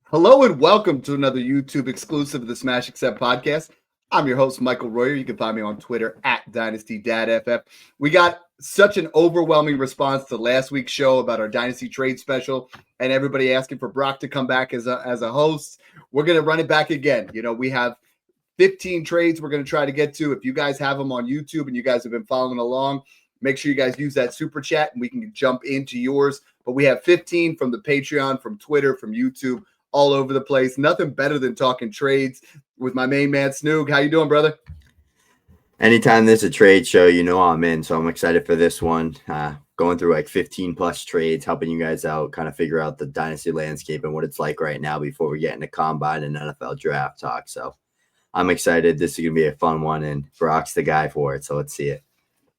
Hello and welcome to another YouTube exclusive of the Smash Accept podcast. I'm your host, Michael Royer. You can find me on Twitter at DynastyDad. We got such an overwhelming response to last week's show about our Dynasty Trade special and everybody asking for Brock to come back as a host. We're going to run it back again. You know, we have 15 trades we're going to try to get to. If you guys have them on YouTube and you guys have been following along, make sure you guys use that super chat and we can jump into yours. But we have 15 from the Patreon, from Twitter, from YouTube, all over the place. Nothing better than talking trades with my main man, Snoog. How you doing, brother? Anytime there's a trade show, you know I'm in. So I'm excited for this one. Going through like 15 plus trades, helping you guys out, kind of figure out the dynasty landscape and what it's like right now before we get into combine and NFL draft talk. So I'm excited. This is going to be a fun one, and Brock's the guy for it. So let's see it.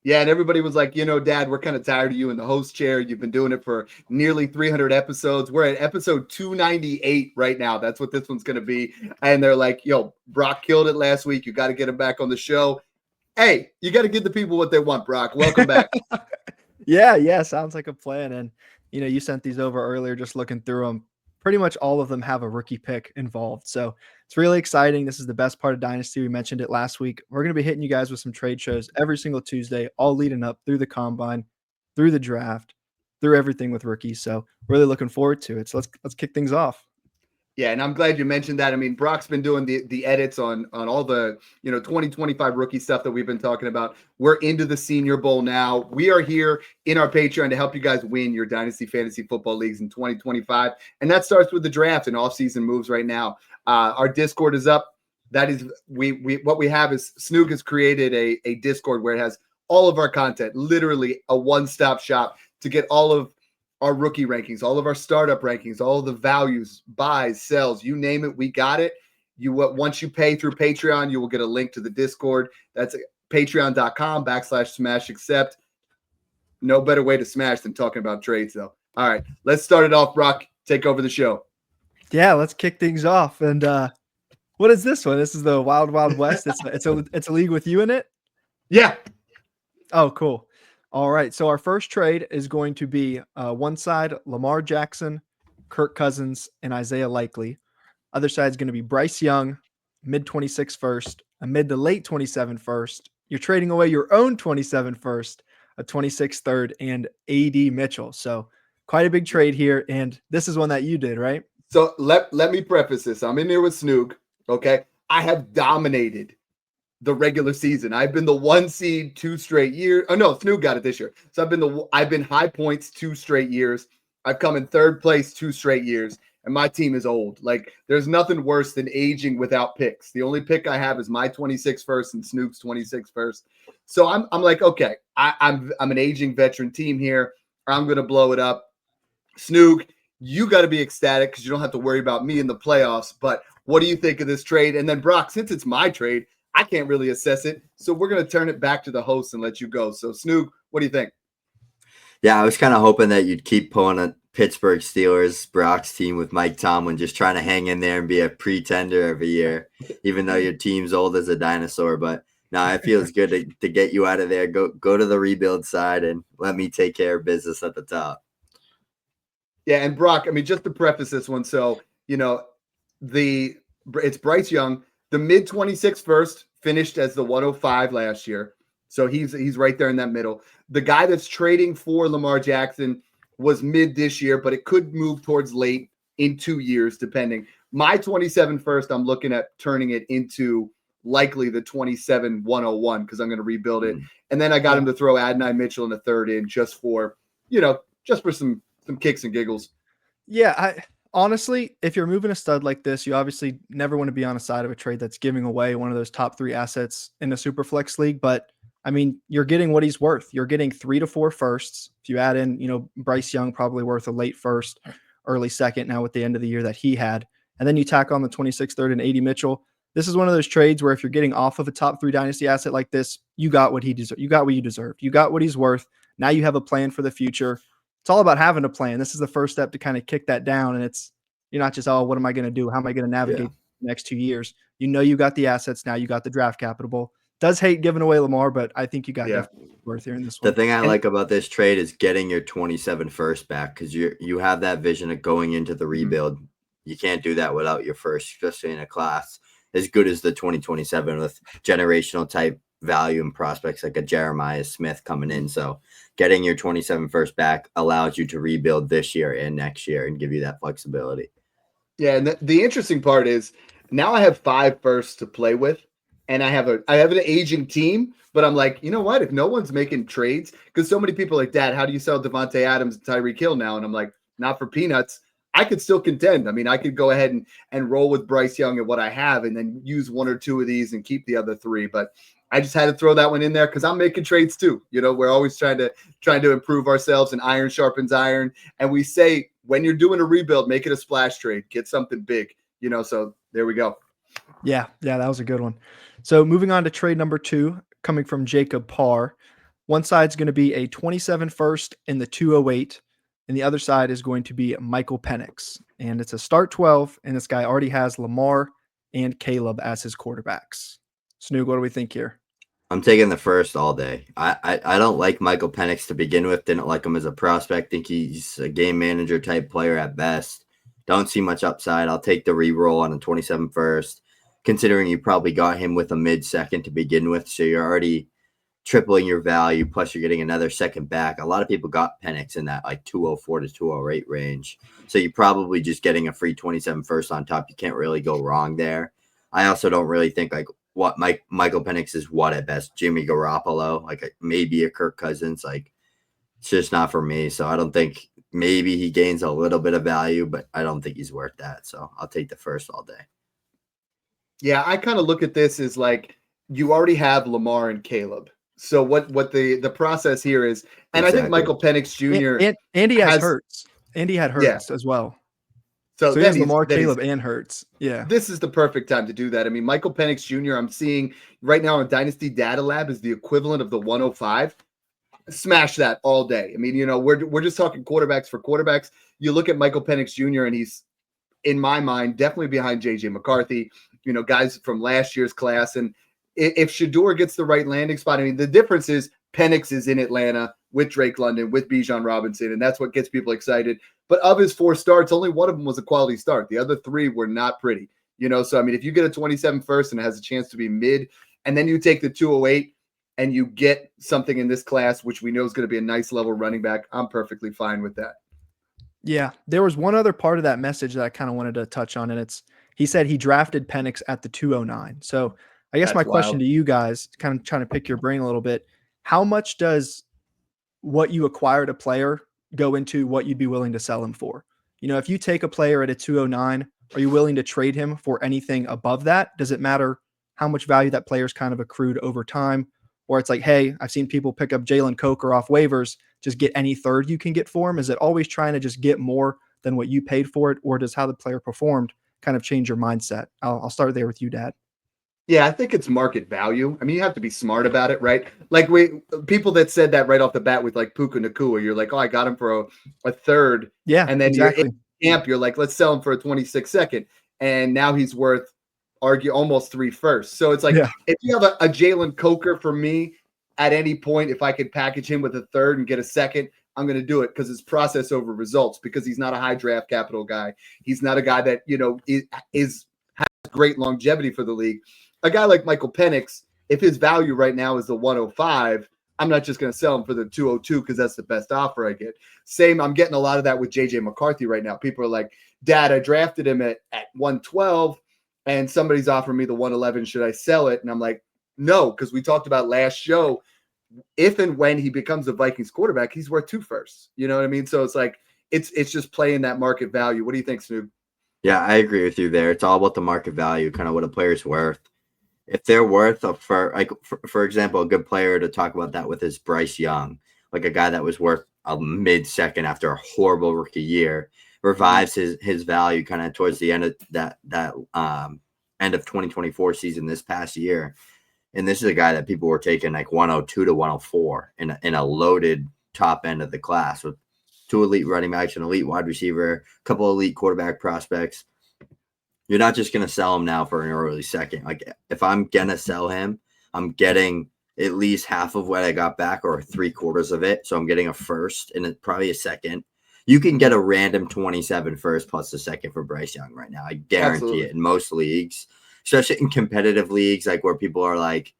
Yeah, and everybody was like, Dad, we're kind of tired of you in the host chair. You've been doing it for nearly 300 episodes. We're at episode 298 right now. That's what this one's going to be. And they're like, yo, Brock killed it last week. You got to get him back on the show. Hey, you got to give the people what they want, Brock. Welcome back. Yeah, sounds like a plan. And, you sent these over earlier, just looking through them. Pretty much all of them have a rookie pick involved. So it's really exciting. This is the best part of Dynasty. We mentioned it last week. We're going to be hitting you guys with some trade shows every single Tuesday, all leading up through the combine, through the draft, through everything with rookies. So really looking forward to it. So let's kick things off. Yeah, and I'm glad you mentioned that. I mean, Brock's been doing the edits on all the 2025 rookie stuff that we've been talking about. We're into the Senior Bowl now. We are here in our Patreon to help you guys win your Dynasty Fantasy Football Leagues in 2025, and that starts with the draft and offseason moves right now. Our Discord is up. That is what we have is Snoog has created a Discord where it has all of our content, literally a one-stop shop to get all of our rookie rankings, all of our startup rankings, all of the values, buys, sells, you name it, we got it. Once you pay through Patreon, you will get a link to the Discord. That's patreon.com/smash accept. No better way to smash than talking about trades, though. All right, let's start it off. Brock, take over the show. Yeah, let's kick things off. And what is this one? This is the Wild Wild West. It's a league with you in it. Yeah. Oh, cool. All right, so our first trade is going to be one side, Lamar Jackson, Kirk Cousins, and Isaiah Likely. Other side is going to be Bryce Young, mid-26 first, a mid to late 27 first. You're trading away your own 27 first, a 26 third, and A.D. Mitchell. So quite a big trade here, and this is one that you did, right? So let me preface this. I'm in here with Snoog, okay? I have dominated the regular season. I've been the 1 seed 2 straight years. Oh no, Snoog got it this year. So I've been high points 2 straight years. I've come in 3rd place 2 straight years, and my team is old. Like there's nothing worse than aging without picks. The only pick I have is my 26 first and Snoog's 26 first. So I'm like, okay, I'm an aging veteran team here. I'm gonna blow it up. Snoog, you got to be ecstatic because you don't have to worry about me in the playoffs. But what do you think of this trade? And then Brock, since it's my trade, I can't really assess it. So we're going to turn it back to the host and let you go. So Snoog, what do you think? Yeah, I was kind of hoping that you'd keep pulling a Pittsburgh Steelers, Brock's team with Mike Tomlin, just trying to hang in there and be a pretender every year, even though your team's old as a dinosaur. But no, it feels good to get you out of there. Go to the rebuild side and let me take care of business at the top. Yeah, and Brock, I mean, just to preface this one, so, it's Bryce Young, the mid-26 first, finished as the 105 last year. So he's right there in that middle. The guy that's trading for Lamar Jackson was mid this year, but it could move towards late in 2 years, depending. My 27 first, I'm looking at turning it into likely the 27 101 because I'm going to rebuild it. And then I got him to throw Adonai Mitchell in the 3rd in just for some kicks and giggles. Yeah, honestly, if you're moving a stud like this, you obviously never want to be on a side of a trade that's giving away one of those top 3 assets in a super flex league. But I mean, you're getting what he's worth. You're getting 3 to 4 firsts. If you add in, Bryce Young probably worth a late first, early second now with the end of the year that he had. And then you tack on the 26 third and A.D. Mitchell. This is one of those trades where if you're getting off of a top 3 dynasty asset like this, you got what he deserved. You got what you deserved. You got what he's worth. Now you have a plan for the future. It's all about having a plan. This is the first step to kind of kick that down. And you're not just, what am I going to do? How am I going to navigate the next 2 years? You got the assets now. You got the draft capital. Does hate giving away Lamar, but I think you got worth here in this one. The thing I like about this trade is getting your 27 first back because you have that vision of going into the rebuild. you can't do that without your first, especially in a class as good as the 2027 with generational type value and prospects like a Jeremiah Smith coming in. So getting your 27 first back allows you to rebuild this year and next year and give you that flexibility. Yeah, and the interesting part is now I have 5 firsts to play with, and I have an aging team. But I'm like, you know what? If no one's making trades, because so many people are like, Dad, how do you sell Devontae Adams and Tyreek Hill now? And I'm like, not for peanuts. I could still contend. I mean, I could go ahead and roll with Bryce Young and what I have, and then use 1 or 2 of these and keep the other 3. But I just had to throw that one in there because I'm making trades too. You know, we're always trying to improve ourselves, and iron sharpens iron. And we say when you're doing a rebuild, make it a splash trade, get something big. You know, so there we go. Yeah, that was a good one. So moving on to trade number 2, coming from Jacob Parr. One side's going to be a 27 first in the 208, and the other side is going to be Michael Penix. And it's a start 12, and this guy already has Lamar and Caleb as his quarterbacks. Snoog, what do we think here? I'm taking the first all day. I don't like Michael Penix to begin with. Didn't like him as a prospect. Think he's a game manager type player at best. Don't see much upside. I'll take the re-roll on a 27 first, considering you probably got him with a mid-second to begin with. So you're already tripling your value, plus you're getting another second back. A lot of people got Penix in that like 204 to 208 range. So you're probably just getting a free 27 first on top. You can't really go wrong there. I also don't really think like what Michael Penix is what at best, Jimmy Garoppolo, like maybe a Kirk Cousins. Like it's just not for me. So I don't think maybe he gains a little bit of value, but I don't think he's worth that. So I'll take the first all day. Yeah, I kind of look at this as like you already have Lamar and Caleb. So what the process here is, and exactly. I think Michael Penix Jr. And he has Hurts. And he had Hurts as well. So he has Lamar, Caleb, and Hurts. Yeah. This is the perfect time to do that. I mean, Michael Penix Jr., I'm seeing right now on Dynasty Data Lab is the equivalent of the 105. Smash that all day. I mean, you know, we're just talking quarterbacks for quarterbacks. You look at Michael Penix Jr., and he's, in my mind, definitely behind J.J. McCarthy, you know, guys from last year's class. And if Shedeur gets the right landing spot, I mean, the difference is Penix is in Atlanta with Drake London, with Bijan Robinson, and that's what gets people excited. But of his 4 starts, only one of them was a quality start. The other 3 were not pretty, you know? So, I mean, if you get a 27 first and it has a chance to be mid, and then you take the 208 and you get something in this class, which we know is going to be a nice level running back, I'm perfectly fine with that. Yeah. There was one other part of that message that I kind of wanted to touch on, and he said he drafted Penix at the 209. So I guess my question to you guys, kind of trying to pick your brain a little bit, how much does what you acquired a player go into what you'd be willing to sell him for? You know, if you take a player at a 209, are you willing to trade him for anything above that? Does it matter how much value that player's kind of accrued over time? Or it's like, hey, I've seen people pick up Jalen Coker off waivers, just get any third you can get for him. Is it always trying to just get more than what you paid for it? Or does how the player performed kind of change your mindset? I'll start there with you, Dad. Yeah, I think it's market value. I mean, you have to be smart about it, right? Like people that said that right off the bat with like Puka Nacua, you're like, oh, I got him for a third. Yeah, and then exactly. You're in camp, you're like, let's sell him for a 26 second. And now he's worth almost 3 firsts. So it's like, if you have a Jalen Coker for me at any point, if I could package him with a third and get a second, I'm going to do it because it's process over results, because he's not a high draft capital guy. He's not a guy that, you know, has great longevity for the league. A guy like Michael Penix, if his value right now is the 105, I'm not just going to sell him for the 202 because that's the best offer I get. Same, I'm getting a lot of that with J.J. McCarthy right now. People are like, Dad, I drafted him at 112 and somebody's offering me the 111. Should I sell it? And I'm like, no, because we talked about last show, if and when he becomes a Vikings quarterback, he's worth 2 firsts. You know what I mean? So it's like, it's just playing that market value. What do you think, Snoog? Yeah, I agree with you there. It's all about the market value, kind of what a player's worth. If they're worth for example, a good player to talk about that with is Bryce Young, like a guy that was worth a mid-second after a horrible rookie year, revives his value kind of towards the end of that end of 2024 season this past year. And this is a guy that people were taking like 102 to 104 in a loaded top end of the class with 2 elite running backs, an elite wide receiver, a couple elite quarterback prospects. You're not just going to sell him now for an early second. Like if I'm going to sell him, I'm getting at least half of what I got back or 3/4 of it. So I'm getting a first and probably a second. You can get a random 27 first plus a second for Bryce Young right now. I guarantee it in most leagues, especially in competitive leagues, like where people are like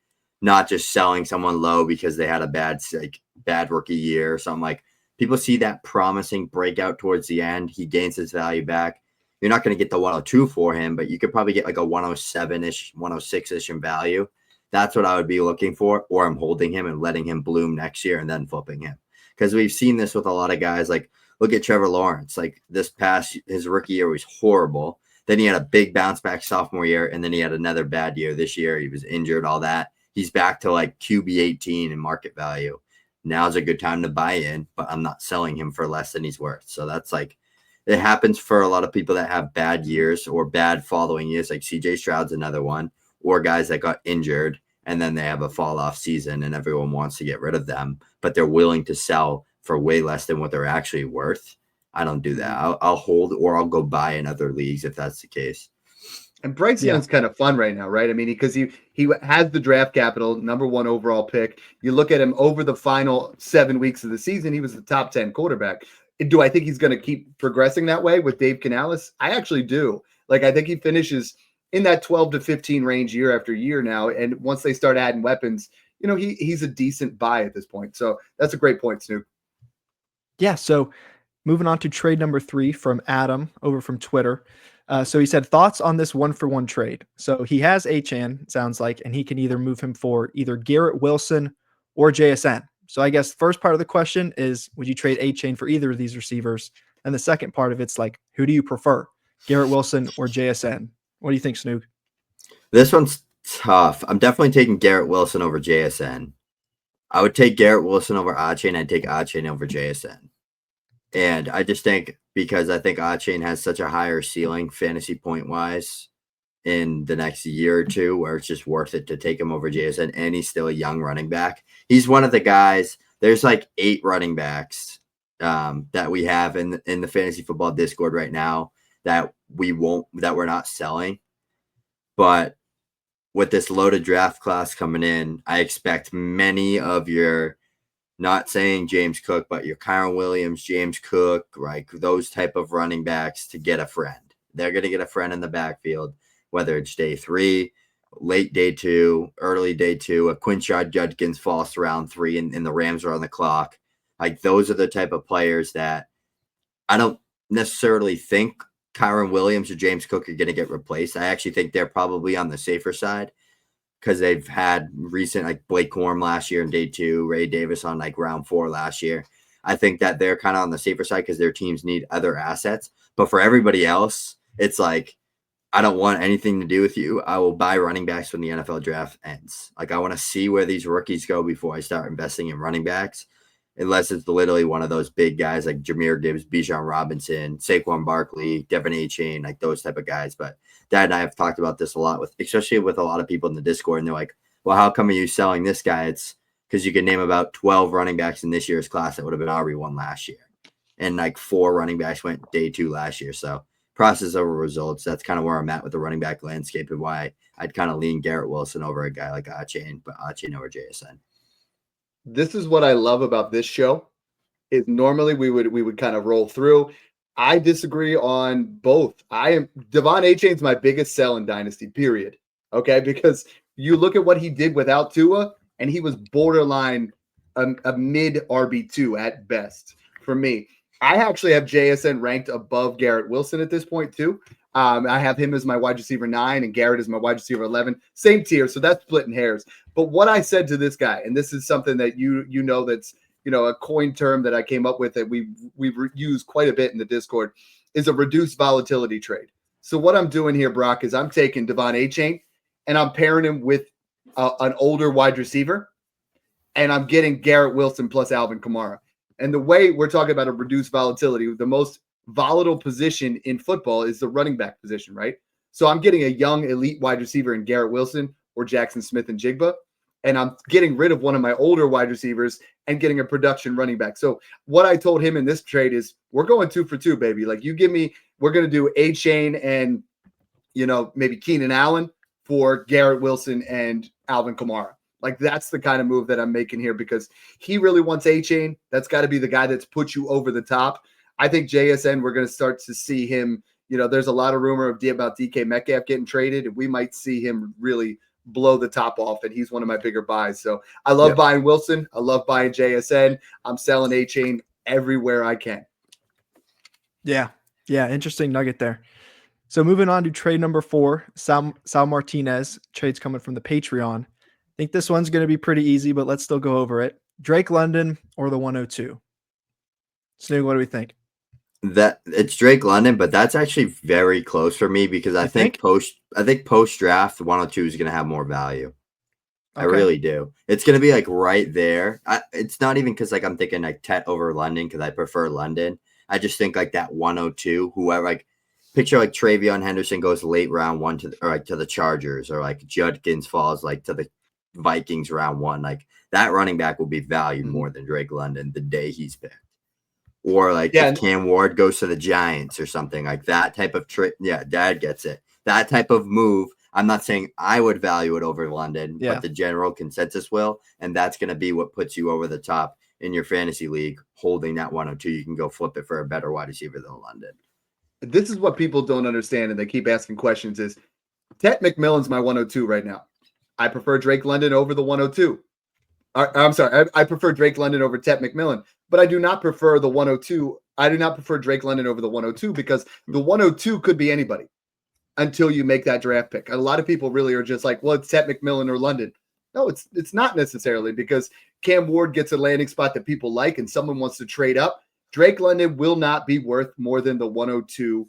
not just selling someone low because they had a bad rookie year or something. Like people see that promising breakout towards the end. He gains his value back. You're not going to get the 102 for him, but you could probably get like a 107-ish, 106-ish in value. That's what I would be looking for, or I'm holding him and letting him bloom next year and then flipping him. Because we've seen this with a lot of guys. Like, look at Trevor Lawrence. Like his rookie year was horrible. Then he had a big bounce back sophomore year, and then he had another bad year this year. He was injured, all that. He's back to like QB 18 in market value. Now's a good time to buy in, but I'm not selling him for less than he's worth. So that's like, it happens for a lot of people that have bad years or bad following years, like CJ Stroud's another one, or guys that got injured and then they have a fall off season and everyone wants to get rid of them, but they're willing to sell for way less than what they're actually worth. I don't do that. I'll hold, or I'll go buy in other leagues if that's the case. And Bryce Young's kind of fun right now, right? I mean, because he has the draft capital, number 1 overall pick. You look at him over the final 7 weeks of the season, he was the top 10 quarterback. Do I think he's going to keep progressing that way with Dave Canales? I actually do. Like, I think he finishes in that 12 to 15 range year after year now. And once they start adding weapons, you know, he's a decent buy at this point. So that's a great point, Snoog. Yeah. So moving on to trade number 3 from Adam over from Twitter. So he said, thoughts on this 1-for-1 trade. So he has Achane, sounds like, and he can either move him for either Garrett Wilson or JSN. So I guess first part of the question is, would you trade Achane for either of these receivers? And the second part of it's like, who do you prefer, Garrett Wilson or JSN? What do you think, Snoog? This one's tough. I'm definitely taking Garrett Wilson over JSN. I would take Garrett Wilson over Achane. I'd take Achane over JSN. And I just think, because I think Achane has such a higher ceiling fantasy point wise in the next year or two, where it's just worth it to take him over JSN, and he's still a young running back. He's one of the guys. There's like 8 running backs that we have in the fantasy football Discord right now that we're not selling. But with this loaded draft class coming in, I expect many of your, not saying James Cook, but your Kyron Williams, James Cook, like those type of running backs to get a friend. They're going to get a friend in the backfield, whether it's day 3, late day 2, early day 2, a Quinshad Judkins falls to round 3 and the Rams are on the clock. Like, those are the type of players that I don't necessarily think Kyron Williams or James Cook are going to get replaced. I actually think they're probably on the safer side, because they've had recent, like Blake Corum last year in day 2, Ray Davis on like round 4 last year. I think that they're kind of on the safer side because their teams need other assets. But for everybody else, it's like, I don't want anything to do with you. I will buy running backs when the NFL draft ends. Like, I want to see where these rookies go before I start investing in running backs, unless it's literally one of those big guys like Jahmyr Gibbs, Bijan Robinson, Saquon Barkley, Devin Achane, like those type of guys. But Dad and I have talked about this a lot, especially with a lot of people in the Discord, and they're like, well, how come are you selling this guy? It's because you can name about 12 running backs in this year's class that would have been RB1 last year. And like 4 running backs went day 2 last year. So process over results. That's kind of where I'm at with the running back landscape, and why I'd kind of lean Garrett Wilson over a guy like Achane, but Achane over JSN. This is what I love about this show, is normally we would kind of roll through. I disagree on both. Devon Achane's my biggest sell in Dynasty, period. Okay, because you look at what he did without Tua, and he was borderline a mid RB2 at best for me. I actually have JSN ranked above Garrett Wilson at this point too. I have him as my wide receiver 9 and Garrett as my wide receiver 11. Same tier, so that's splitting hairs. But what I said to this guy, and this is something that you know that's a coin term that I came up with that we've used quite a bit in the Discord, is a reduced volatility trade. So what I'm doing here, Brock, is I'm taking Devon Achane and I'm pairing him with an older wide receiver, and I'm getting Garrett Wilson plus Alvin Kamara. And the way we're talking about a reduced volatility, the most volatile position in football is the running back position, right? So I'm getting a young elite wide receiver in Garrett Wilson or Jackson Smith and Jigba, and I'm getting rid of one of my older wide receivers and getting a production running back. So what I told him in this trade is, we're going 2 for 2, baby. Like, you give me, we're going to do Achane and, maybe Keenan Allen for Garrett Wilson and Alvin Kamara. Like, that's the kind of move that I'm making here, because he really wants Achane. That's got to be the guy that's put you over the top. I think JSN, we're going to start to see him. There's a lot of rumor about DK Metcalf getting traded, and we might see him really blow the top off, and he's one of my bigger buys. So I love buying Wilson. I love buying JSN. I'm selling A-Chain everywhere I can. Yeah. Interesting nugget there. So moving on to trade number 4, Sal Martinez. Trade's coming from the Patreon. I think this one's going to be pretty easy, but let's still go over it. Drake London or the 102? Snoog, what do we think? That it's Drake London, but that's actually very close for me because I think post draft 102 is going to have more value. Okay. I really do. It's going to be like right there. It's not even because like I'm thinking like Tet over London because I prefer London. I just think like that 102, whoever, like picture like Travion Henderson goes late round 1 to the Chargers, or like Judkins falls like to the Vikings round 1. Like that running back will be valued more than Drake London the day he's picked. Or like if Cam Ward goes to the Giants or something like that type of trip. Yeah, Dad gets it. That type of move. I'm not saying I would value it over London, but the general consensus will. And that's going to be what puts you over the top in your fantasy league, holding that 102. You can go flip it for a better wide receiver than London. This is what people don't understand, and they keep asking questions, is Tet McMillan's my 102 right now. I prefer Drake London over the 102. I'm sorry. I prefer Drake London over Tet McMillan, but I do not prefer the 102. I do not prefer Drake London over the 102 because the 102 could be anybody until you make that draft pick. A lot of people really are just like, well, it's Tet McMillan or London. No, it's not necessarily, because Cam Ward gets a landing spot that people like and someone wants to trade up. Drake London will not be worth more than the 102,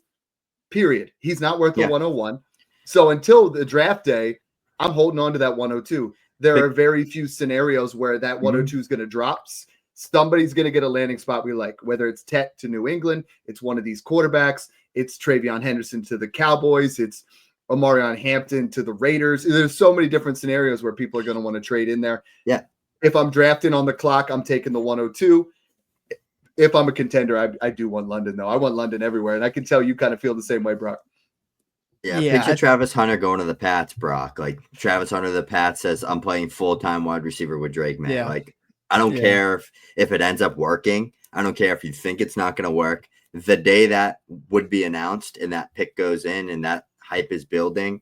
period. He's not worth the 101. So until the draft day, I'm holding on to that 102. There are very few scenarios where that 102 is going to drop. Somebody's going to get a landing spot we like, whether it's Tet to New England, it's one of these quarterbacks, it's Travion Henderson to the Cowboys, it's Omarion Hampton to the Raiders. There's so many different scenarios where people are going to want to trade in there. Yeah. If I'm drafting on the clock, I'm taking the 102. If I'm a contender, I do want London, though. I want London everywhere, and I can tell you kind of feel the same way, Brock. Yeah, picture Travis Hunter going to the Pats, Brock. Like Travis Hunter, the Pats says, I'm playing full-time wide receiver with Drake, man. Yeah. Like, I don't care if it ends up working. I don't care if you think it's not going to work. The day that would be announced and that pick goes in and that hype is building,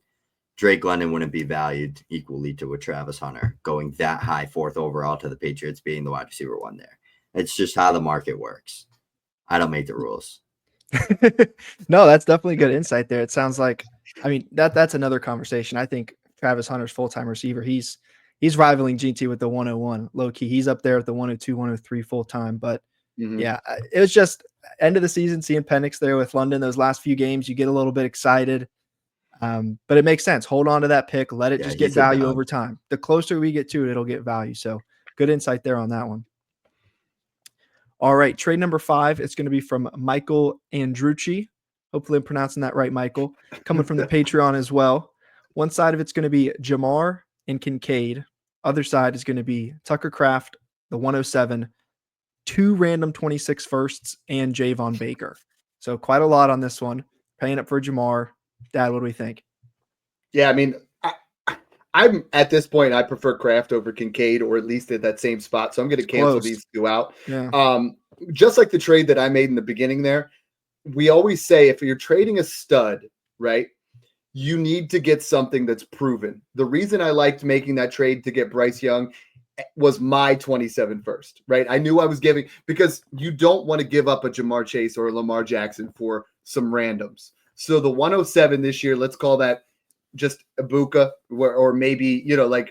Drake London wouldn't be valued equally to a Travis Hunter going that high, 4th overall to the Patriots being the wide receiver 1 there. It's just how the market works. I don't make the rules. No, that's definitely good insight there. It sounds like, I mean, that's another conversation. I think Travis Hunter's full-time receiver, he's rivaling GT with the 101 low key. He's up there at the 102, 103 full-time. But yeah, it was just end of the season, seeing Penix there with London, those last few games, you get a little bit excited. But it makes sense. Hold on to that pick. Let it just get value over time. The closer we get to it, it'll get value. So good insight there on that one. All right, trade number 5. It's going to be from Michael Andrucci. Hopefully I'm pronouncing that right, Michael. Coming from the Patreon as well. One side of it's going to be Jamar and Kincaid. Other side is going to be Tucker Kraft, the 107, 2 random 26 firsts, and Javon Baker. So quite a lot on this one. Paying up for Jamar. Dad, what do we think? Yeah, I mean, I'm at this point, I prefer Kraft over Kincaid, or at least at that same spot. So I'm going to cancel these 2 out. Yeah. Just like the trade that I made in the beginning there, we always say if you're trading a stud, right, you need to get something that's proven. The reason I liked making that trade to get Bryce Young was my 27 first, right? I knew I was giving, because you don't want to give up a Jamar Chase or a Lamar Jackson for some randoms. So the 107 this year, let's call that just Ibuka, or maybe,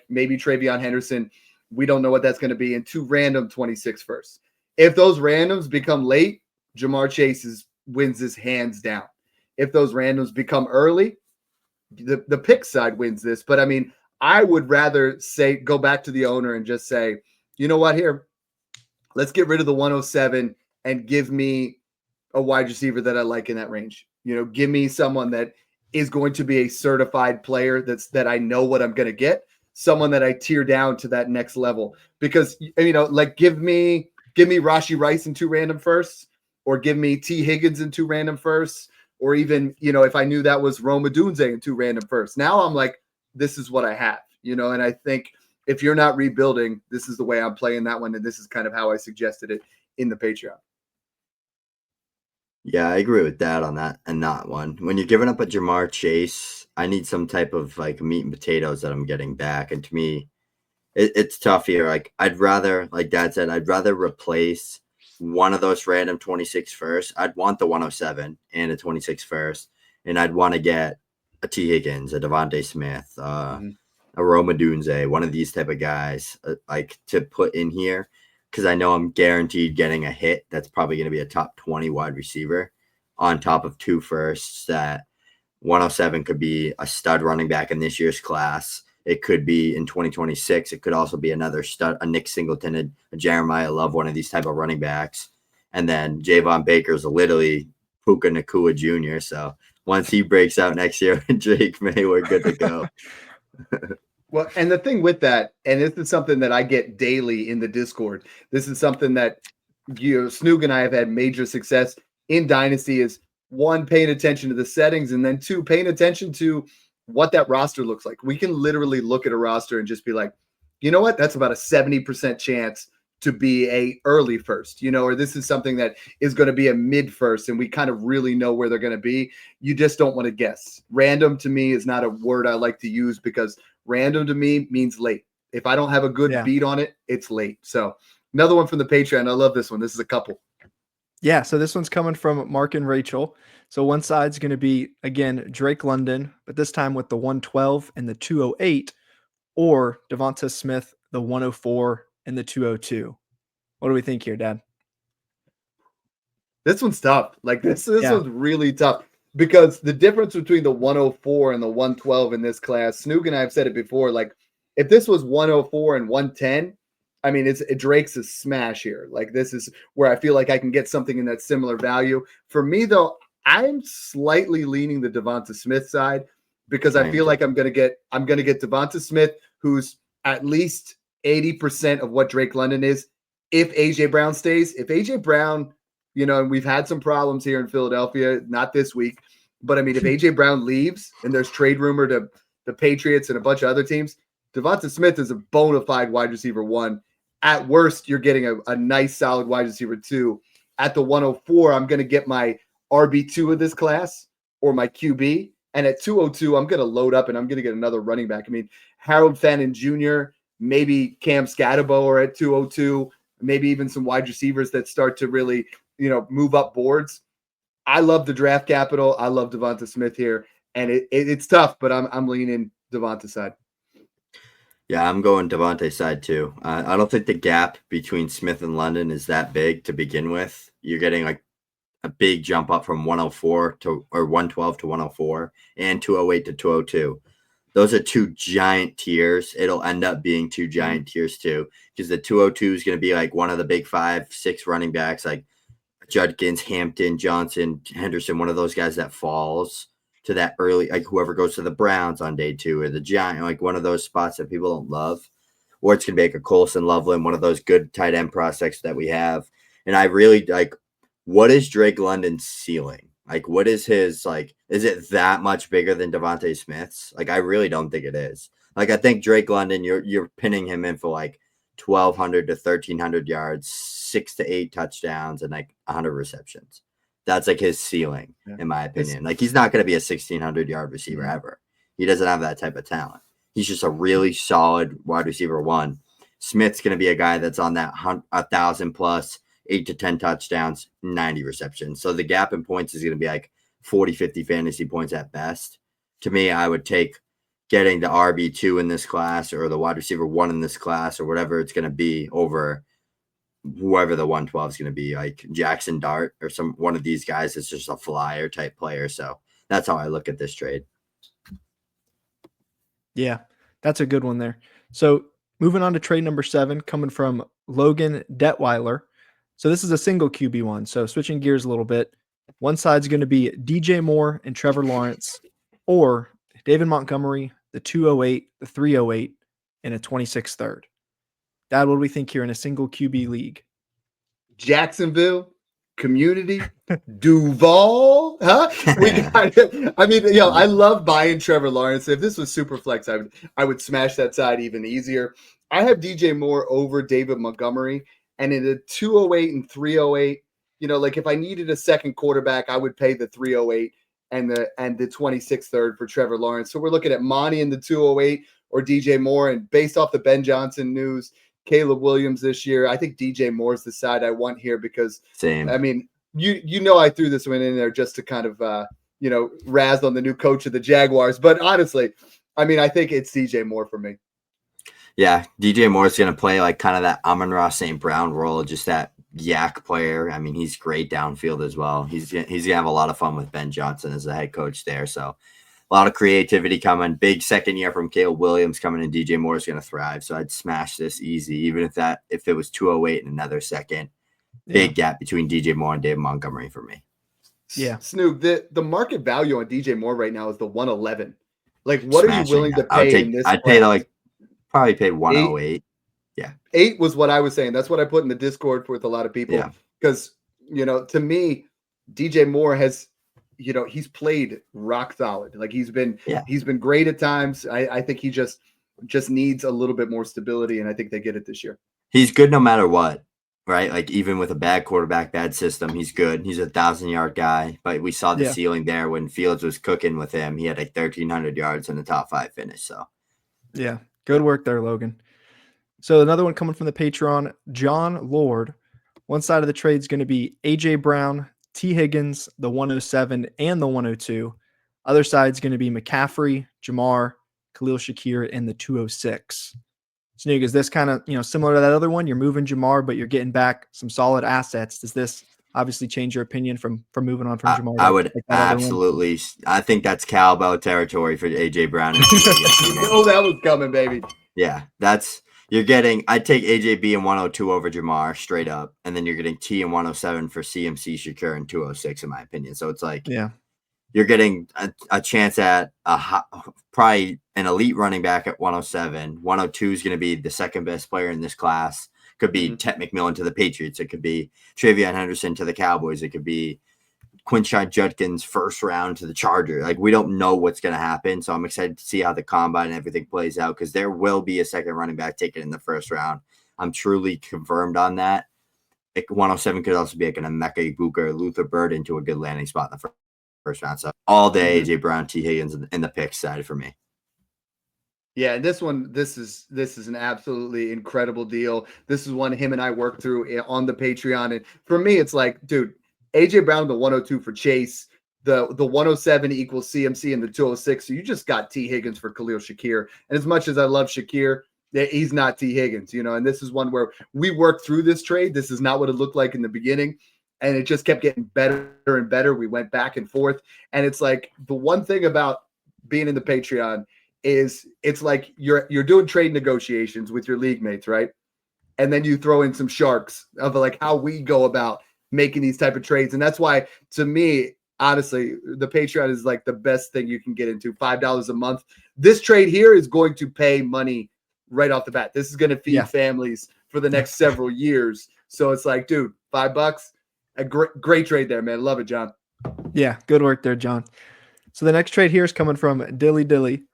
maybe Travion Henderson. We don't know what that's going to be, and 2 random 26 firsts. If those randoms become late, Jamar Chase wins this hands down. If those randoms become early, the pick side wins this. But I mean, I would rather go back to the owner and just say, you know what, here, let's get rid of the 107 and give me a wide receiver that I like in that range. Give me someone that is going to be a certified player that I know what I'm going to get, someone that I tier down to that next level. Because, like give me Rashee Rice in 2 random firsts, or give me T. Higgins in 2 random firsts, or even, if I knew that was Rome Odunze in 2 random firsts. Now I'm like, this is what I have, and I think if you're not rebuilding, this is the way I'm playing that one. And this is kind of how I suggested it in the Patreon. Yeah, I agree with that on that and that one. When you're giving up a Jamar Chase, I need some type of like meat and potatoes that I'm getting back. And to me, it's tough here. Like I'd rather, like Dad said, I'd rather replace one of those random 26 first. I'd want the 107 and a 26 first, and I'd want to get a T Higgins, a Devontae Smith, Mhm. a Roma Dunze, one of these type of guys, like to put in here because I know I'm guaranteed getting a hit. That's probably going to be a top 20 wide receiver on top of 2 firsts. That 107 could be a stud running back in this year's class. It could be in 2026. It could also be another stud, a Nick Singleton, a Jeremiah Love, one of these type of running backs. And then Javon Baker's literally Puka Nakua Jr. So once he breaks out next year with Drake May, we're good to go. Well, and the thing with that, and this is something that I get daily in the Discord. This is something that Snoog and I have had major success in Dynasty is one, paying attention to the settings, and then two, paying attention to what that roster looks like. We can literally look at a roster and just be like, you know what? That's about a 70% chance to be a early first, or this is something that is going to be a mid first, and we kind of really know where they're going to be. You just don't want to guess. Random to me is not a word I like to use because random to me means late. If I don't have a good beat on it, it's late. So another one from the Patreon. I love this one. This is a couple. Yeah, so this one's coming from Mark and Rachel. So one side's going to be, again, Drake London, but this time with the 112 and the 208, or Devonta Smith, the 104 and the 202. What do we think here, Dad? This one's tough. Like this one's really tough because the difference between the 104 and the 112 in this class, Snoog and I have said it before, like if this was 104 and 110, I mean, Drake's a smash here. Like this is where I feel like I can get something in that similar value. For me, though, I'm slightly leaning the Devonta Smith side because I feel like I'm gonna get Devonta Smith, who's at least 80% of what Drake London is. If AJ Brown stays, if AJ Brown, and we've had some problems here in Philadelphia, not this week, but I mean, if AJ Brown leaves and there's trade rumor to the Patriots and a bunch of other teams, Devonta Smith is a bona fide wide receiver 1. At worst, you're getting a nice, solid wide receiver 2. At the 104, I'm going to get my RB2 of this class or my QB. And at 202, I'm going to load up and I'm going to get another running back. I mean, Harold Fannin Jr., maybe Cam Scatabo are at 202, maybe even some wide receivers that start to really, move up boards. I love the draft capital. I love Devonta Smith here. And it's tough, but I'm leaning Devonta side. Yeah, I'm going Devontae side too. I don't think the gap between Smith and London is that big to begin with. You're getting like a big jump up from 104 or 112 to 104 and 208 to 202. Those are 2 giant tiers. It'll end up being 2 giant tiers too, because the 202 is going to be like one of the big 5-6 running backs, like Judkins, Hampton, Johnson, Henderson, one of those guys that falls to that early, like whoever goes to the Browns on day 2 or the Giant, like one of those spots that people don't love, or it's going to be like a Colson Loveland, one of those good tight end prospects that we have. And I really like, what is Drake London's ceiling? Like, what is his, like, is it that much bigger than Devontae Smith's? Like, I really don't think it is. Like, I think Drake London, you're pinning him in for like 1,200 to 1,300 yards, 6 to 8 touchdowns, and like 100 receptions. That's like his ceiling, in my opinion. Like he's not going to be a 1,600 yard receiver ever. He doesn't have that type of talent. He's just a really solid wide receiver 1. Smith's going to be a guy that's on that 1,000 plus, 8 to 10 touchdowns, 90 receptions. So the gap in points is going to be like 40, 50 fantasy points at best. To me, I would take getting the RB2 in this class or the wide receiver 1 in this class or whatever it's going to be over whoever the 112 is going to be, like Jackson Dart or one of these guys is just a flyer type player. So that's how I look at this trade. Yeah, that's a good one there. So moving on to trade number 7, coming from Logan Detweiler. So this is a single QB one. So switching gears a little bit. One side's going to be DJ Moore and Trevor Lawrence, or David Montgomery, the 208, the 308, and a 26 third. Dad, what do we think here in a single QB league? Jacksonville, Community, Duval, huh? I love buying Trevor Lawrence. If this was super flex, I would smash that side even easier. I have DJ Moore over David Montgomery, and in a 208 and 308, like if I needed a second quarterback, I would pay the 308 and the 26th third for Trevor Lawrence. So we're looking at Monty in the 208 or DJ Moore. And based off the Ben Johnson news, Caleb Williams this year, I think DJ Moore is the side I want here because, Same. I mean, I threw this one in there just to kind of, razz on the new coach of the Jaguars. But honestly, I mean, I think it's DJ Moore for me. Yeah, DJ Moore's going to play like kind of that Amon-Ra St. Brown role, just that yak player. I mean, he's great downfield as well. He's going to have a lot of fun with Ben Johnson as the head coach there. So a lot of creativity coming. Big second year from Caleb Williams coming, and DJ Moore's going to thrive. So I'd smash this easy, even if it was 208 and another second. Big gap between DJ Moore and David Montgomery for me. Yeah. Snoog, the market value on DJ Moore right now is the 111. Like, what are you willing to pay in this? I'd pay probably pay 108. Yeah. 8 was what I was saying. That's what I put in the Discord with a lot of people. Yeah. Because, to me, DJ Moore has, he's played rock solid. Like he's been great at times. I think he just needs a little bit more stability, and I think they get it this year. He's good no matter what, right? Like even with a bad quarterback, bad system, he's good. He's a 1,000-yard guy, but we saw the ceiling there when Fields was cooking with him. He had like 1,300 yards in the top 5 finish. So yeah, good work there, Logan. So another one coming from the Patreon, John Lord. One side of the trade is going to be AJ Brown, T. Higgins, the 107 and the 102. Other side is going to be McCaffrey, Jamar, Khalil Shakir, and the 206. Snoog, is this kind of similar to that other one? You're moving Jamar, but you're getting back some solid assets. Does this obviously change your opinion from moving on from Jamar? I would absolutely. I think that's cowbell territory for AJ Brown. Oh, that was coming, baby. Yeah, you're getting. I'd take AJB and 102 over Jamar straight up, and then you're getting T and 107 for CMC, Shakir, and 206 in my opinion. So it's like, you're getting a chance at probably an elite running back at 107. 102 is going to be the second best player in this class. Could be Ted McMillan to the Patriots. It could be Travion Henderson to the Cowboys. It could be Quinshon Judkins first round to the Charger. Like, we don't know what's going to happen. So I'm excited to see how the combine and everything plays out, because there will be a second running back taken in the first round. I'm truly confirmed on that. Like 107 could also be like an Emeka Ibuka or Luther Bird into a good landing spot in the first round. So all day, AJ Brown, T. Higgins in the pick side for me. Yeah, this is an absolutely incredible deal. This is one him and I worked through on the Patreon. And for me, it's like, dude, AJ Brown, the 102 for Chase, the 107 equals CMC and the 206. So you just got T. Higgins for Khalil Shakir. And as much as I love Shakir, he's not T. Higgins, and this is one where we worked through this trade. This is not what it looked like in the beginning. And it just kept getting better and better. We went back and forth. And it's like, the one thing about being in the Patreon is it's like you're doing trade negotiations with your league mates, right? And then you throw in some sharks of like how we go about making these type of trades. And that's why, to me, honestly, the Patreon is like the best thing you can get into. $5 a month. This trade here is going to pay money right off the bat. This is going to feed families for the next several years. So it's like, dude, $5, a great trade there, man. Love it, John. Yeah, good work there, John. So the next trade here is coming from Dilly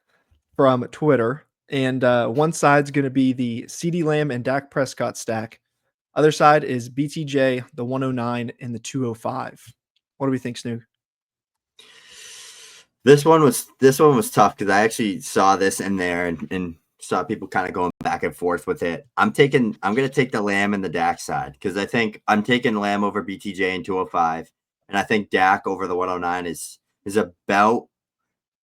from Twitter. And one side's going to be the CeeDee Lamb and Dak Prescott stack. Other side is BTJ, the 109, and the 205. What do we think, Snoog? This one was tough because I actually saw this in there and saw people kind of going back and forth with it. I'm going to take the Lamb and the Dak side, because I think I'm taking Lamb over BTJ and 205, and I think Dak over the 109 is about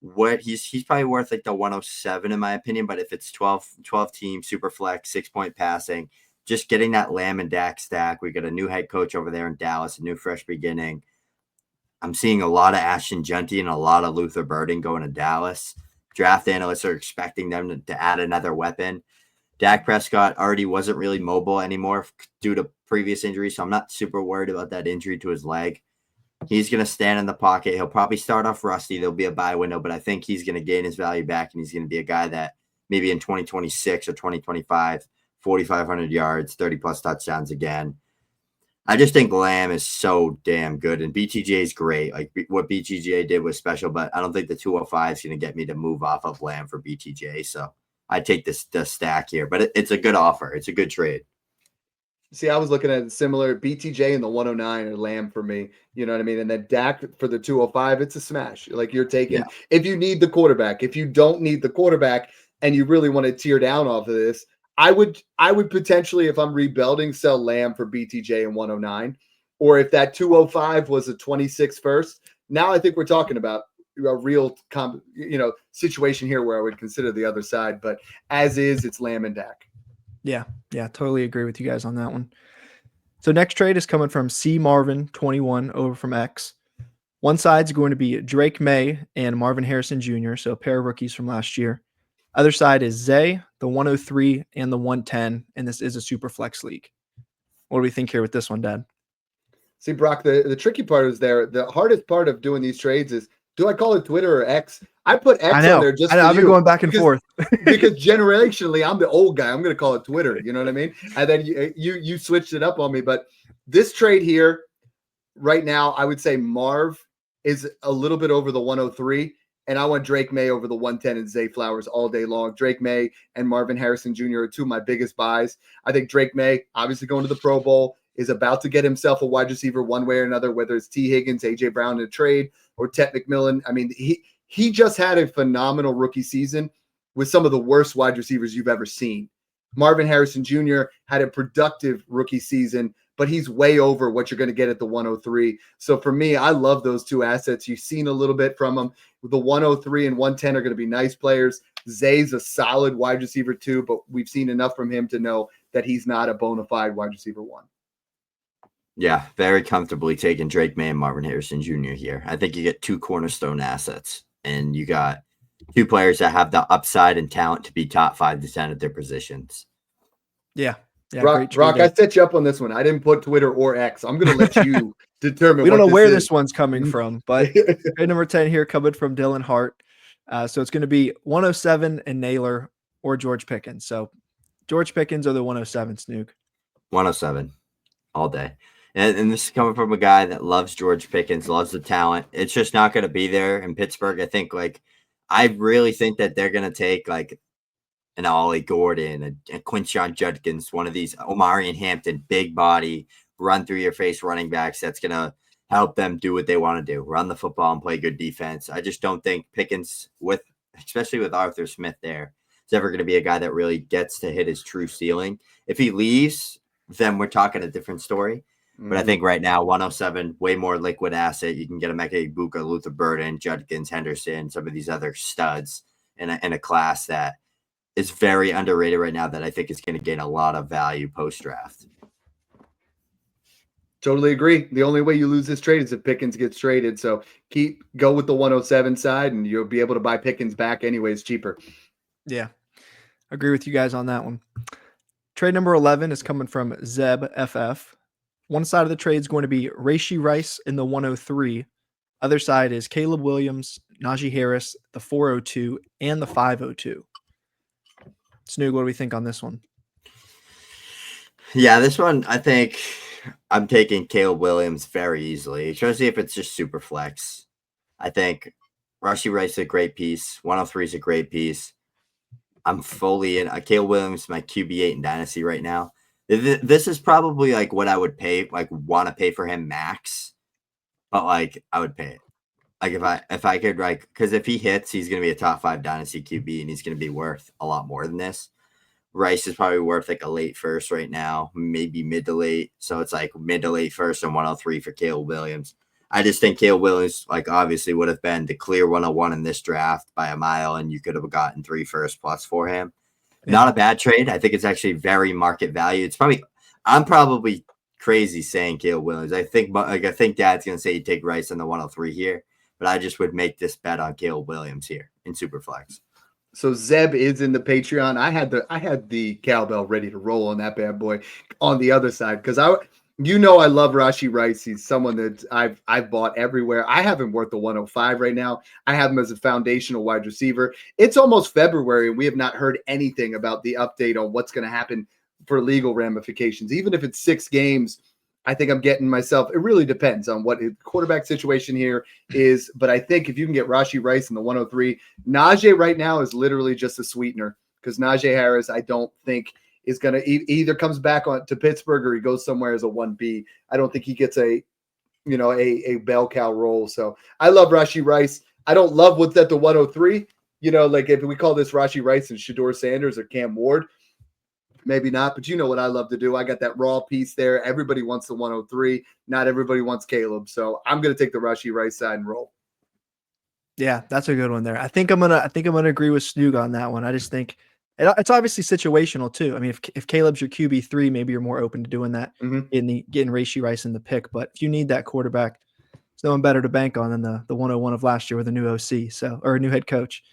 what he's probably worth, like the 107 in my opinion. But if it's 12 team super flex, 6-point passing, just getting that Lamb and Dak stack. We got a new head coach over there in Dallas, a new fresh beginning. I'm seeing a lot of Ashton Junty and a lot of Luther Burden going to Dallas. Draft analysts are expecting them to add another weapon. Dak Prescott already wasn't really mobile anymore due to previous injuries, so I'm not super worried about that injury to his leg. He's going to stand in the pocket. He'll probably start off rusty. There'll be a buy window, but I think he's going to gain his value back, and he's going to be a guy that maybe in 2026 or 2025, 4,500 yards, 30-plus touchdowns again. I just think Lamb is so damn good, and BTJ is great. Like, what BTJ did was special, but I don't think the 205 is going to get me to move off of Lamb for BTJ. So I take the stack here, but it's a good offer. It's a good trade. See, I was looking at it similar. BTJ in the 109 or Lamb for me. You know what I mean? And then Dak for the 205, it's a smash. Like you're taking, if you need the quarterback, if you don't need the quarterback and you really want to tear down off of this, I would potentially, if I'm rebuilding, sell Lamb for BTJ in 109. Or if that 205 was a 26 first, now I think we're talking about a real situation here where I would consider the other side. But as is, it's Lamb and Dak. Yeah, totally agree with you guys on that one. So next trade is coming from C Marvin 21 over from X. One side's going to be Drake May and Marvin Harrison Jr., so a pair of rookies from last year. Other side is Zay, the 103 and the 110, and this is a super flex league. What do we think here with this one, Dad? See, Brock, the tricky part is there. The hardest part of doing these trades is, do I call it Twitter or X? I put X on there just I've been going back and forth. Because generationally, I'm the old guy. I'm going to call it Twitter. You know what I mean? And then you switched it up on me. But this trade here, right now, I would say Marv is a little bit over the 103. And I want Drake May over the 110 and Zay Flowers all day long. Drake May and Marvin Harrison Jr. are two of my biggest buys. I think Drake May, obviously going to the Pro Bowl, is about to get himself a wide receiver one way or another, whether it's T. Higgins, A.J. Brown in a trade, or Tet McMillan. I mean, he just had a phenomenal rookie season with some of the worst wide receivers you've ever seen. Marvin Harrison Jr. had a productive rookie season, but he's way over what you're going to get at the 103. So for me, I love those two assets. You've seen a little bit from them. The 103 and 110 are going to be nice players. Zay's a solid wide receiver too, but we've seen enough from him to know that he's not a bona fide wide receiver one. Yeah, very comfortably taking Drake May and Marvin Harrison Jr. here. I think you get two cornerstone assets, and you got two players that have the upside and talent to be top 5 to 10 at their positions. Yeah. Brock, I set you up on this one. I didn't put Twitter or X. I'm going to let you determine. We don't know where this one's coming from, but trade number 10 here coming from Dylan Hart. So it's going to be 107 and Naylor or George Pickens. So George Pickens or the 107, Snoog? 107 all day. And this is coming from a guy that loves George Pickens, loves the talent. It's just not going to be there in Pittsburgh. I really think that they're going to take an Ollie Gordon, a Quinshon Judkins, one of these Omarion Hampton, big body, run through your face running backs that's going to help them do what they want to do, run the football and play good defense. I just don't think Pickens, especially with Arthur Smith there, is ever going to be a guy that really gets to hit his true ceiling. If he leaves, then we're talking a different story. But I think right now, 107, way more liquid asset. You can get a Emeka Egbuka, Luther Burden, Judkins, Henderson, some of these other studs in a class that is very underrated right now that I think is going to gain a lot of value post-draft. Totally agree. The only way you lose this trade is if Pickens gets traded. So go with the 107 side, and you'll be able to buy Pickens back anyways cheaper. Yeah, agree with you guys on that one. Trade number 11 is coming from Zeb FF. One side of the trade is going to be Rashee Rice in the 103. Other side is Caleb Williams, Najee Harris, the 402, and the 502. Snoog, what do we think on this one? Yeah, this one, I think I'm taking Caleb Williams very easily, especially if it's just super flex. I think Rashee Rice is a great piece. 103 is a great piece. I'm fully in. Caleb Williams is my QB8 in Dynasty right now. This is probably what I would pay, want to pay for him max, but I would pay it. If I could, because if he hits, he's going to be a top 5 Dynasty QB, and he's going to be worth a lot more than this. Rice is probably worth a late first right now, maybe mid to late. So it's mid to late first and 103 for Caleb Williams. I just think Caleb Williams, obviously would have been the clear 101 in this draft by a mile, and you could have gotten 3 first plus for him. Not a bad trade. I think it's actually very market value. I'm probably crazy saying Caleb Williams. I think Dad's going to say you take Rice on the 103 here, but I just would make this bet on Caleb Williams here in Superflex. So Zeb is in the Patreon. I had the cowbell ready to roll on that bad boy on the other side because I love Rashee Rice. He's someone that I've bought everywhere. I have him worth the 105 right now. I have him as a foundational wide receiver. It's almost February, and we have not heard anything about the update on what's going to happen for legal ramifications. Even if it's 6 games, I think I'm getting myself. It really depends on what the quarterback situation here is. But I think if you can get Rashee Rice in the 103, Najee right now is literally just a sweetener because Najee Harris, I don't think is going to either comes back to Pittsburgh or he goes somewhere as a 1B. I don't think he gets a bell cow role. So I love Rashee Rice. I don't love what's at the 103. Like if we call this Rashee Rice and Shedeur Sanders or Cam Ward, maybe not, but you know what I love to do. I got that raw piece there. Everybody wants the 103. Not everybody wants Caleb. So I'm going to take the Rashee Rice side and roll. Yeah, that's a good one there. I think I'm gonna agree with Snoog on that one. I just think it's obviously situational too. I mean, if Caleb's your QB3, maybe you're more open to doing that getting Rashee Rice in the pick. But if you need that quarterback, there's no one better to bank on than the 101 of last year with a new OC, or a new head coach.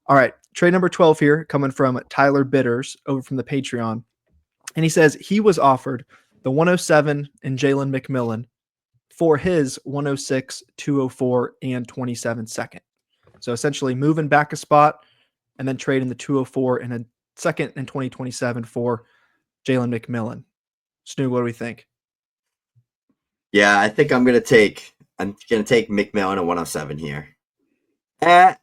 All right, trade number 12 here, coming from Tyler Bitters over from the Patreon, and he says he was offered the 107 and Jalen McMillan for his 106, 204, and 27 second. So essentially moving back a spot and then trading the 204 and a second in 2027 for Jalen McMillan. Snoog, what do we think? Yeah, I think I'm gonna take McMillan at 107 here. I